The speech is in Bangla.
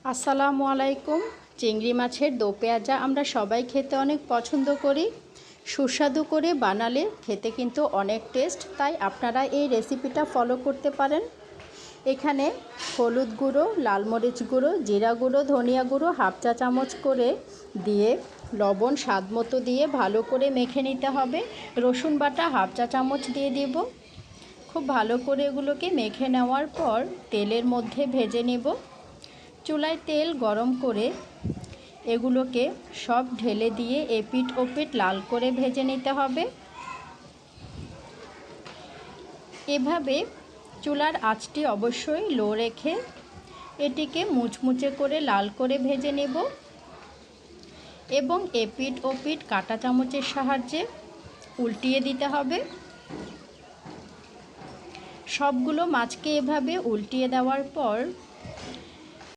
আসসালামু আলাইকুম। চিংড়ি মাছের দো পেঁয়াজা আমরা সবাই খেতে অনেক পছন্দ করি। সুস্বাদু করে বানালে খেতে কিন্তু অনেক টেস্ট, তাই আপনারা এই রেসিপিটা ফলো করতে পারেন। এখানে হলুদ গুঁড়ো, লাল মরিচ গুঁড়ো, জিরা গুঁড়ো, ধনিয়া গুঁড়ো হাফ চা চামচ করে দিয়ে লবণ স্বাদ মতো দিয়ে ভালো করে মেখে নিতে হবে। রসুন বাটা হাফ চা চামচ দিয়ে দেব। খুব ভালো করে এগুলোকে মেখে নেওয়ার পর তেলের মধ্যে ভেজে নেব। চুলায় তেল গরম করে এগুলোকে সব ঢেলে দিয়ে এপিট ওপিট লাল করে ভেজে নিতে হবে। এভাবে চুলার আঁচটি অবশ্যই লো রেখে এটিকে মুচমুচে করে লাল করে ভেজে নেব এবং এপিট ওপিট কাঁটা চামচের সাহায্যে উল্টিয়ে দিতে হবে। সবগুলো মাছকে এভাবে উল্টিয়ে দেওয়ার পর